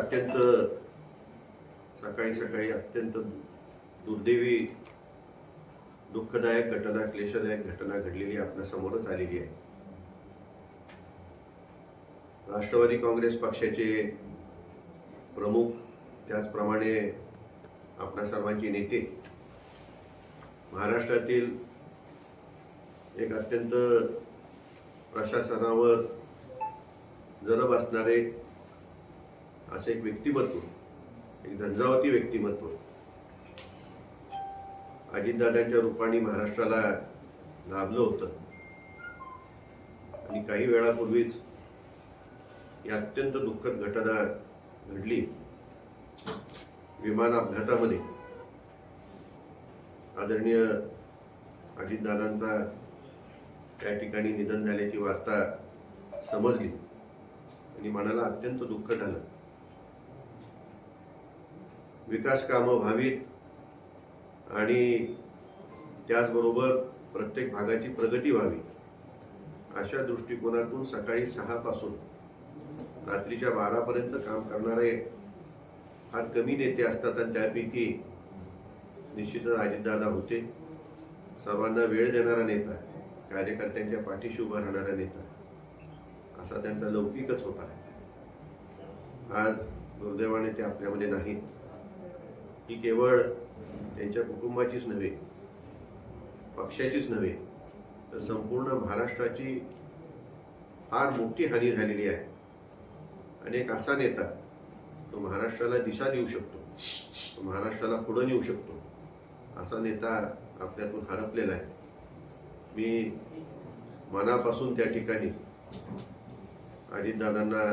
अत्यंत सकाळी सकाळी अत्यंत दुर्दैवी दुःखदायक घटना, क्लेशदायक घटना घडलेली आपल्या समोरच आलेली आहे. राष्ट्रवादी काँग्रेस पक्षाचे प्रमुख, त्याचप्रमाणे आपल्या सर्वांचे नेते, महाराष्ट्रातील एक अत्यंत प्रशासनावर जरब असणारे असे एक व्यक्तिमत्व, एक झंझावती व्यक्तिमत्व अजितदादांच्या रूपाने महाराष्ट्राला लाभलं होतं. आणि काही वेळापूर्वीच ही अत्यंत दुःखद घटना घडली. विमान अपघातामध्ये आदरणीय अजितदादांचा त्या ठिकाणी निधन झाल्याची वार्ता समजली आणि मनाला अत्यंत दुःख झालं. विकास कामं व्हावीत आणि त्याचबरोबर प्रत्येक भागाची प्रगती व्हावी अशा दृष्टिकोनातून सकाळी 6 पासून रात्रीच्या 12 पर्यंत काम करणारे फार कमी नेते असतात आणि त्यापैकी निश्चितच अजितदादा होते. सर्वांना वेळ देणारा नेता, कार्यकर्त्यांच्या पाठीशी उभा राहणारा नेता असा त्यांचा लौकिकच होता. आज दुर्दैवाने ते आपल्यामध्ये नाहीत. ही केवळ त्यांच्या कुटुंबाचीच नव्हे, पक्षाचीच नव्हे, तर संपूर्ण महाराष्ट्राची फार मोठी हानी झालेली आहे. आणि एक असा नेता, तो महाराष्ट्राला दिशा देऊ शकतो, तो महाराष्ट्राला पुढे नेऊ शकतो, असा नेता आपल्यातून हरपलेला आहे. मी मनापासून त्या ठिकाणी अजितदादांना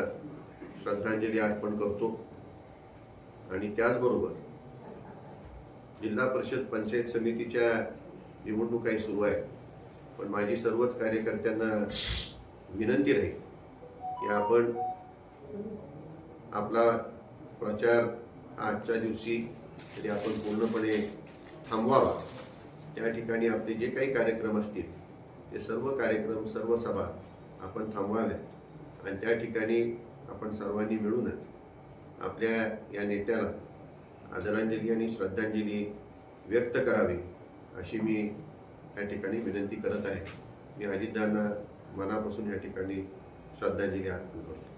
श्रद्धांजली अर्पण करतो. आणि त्याचबरोबर जिल्हा परिषद पंचायत समितीच्या निवडणुकाही सुरू आहे, पण माझी सर्वच कार्यकर्त्यांना विनंती राहील की आपण आपला प्रचार आजच्या दिवशी तरी आपण पूर्णपणे थांबवावा. त्या ठिकाणी आपले जे काही कार्यक्रम असतील ते सर्व कार्यक्रम, सर्व सभा आपण थांबवाव्यात आणि त्या ठिकाणी आपण सर्वांनी मिळूनच आपल्या या नेत्याला आदरांजली आणि श्रद्धांजली व्यक्त करावी अशी मी या ठिकाणी विनंती करत आहे. मी अजितदादांना मनापासून या ठिकाणी श्रद्धांजली अर्पण करतो.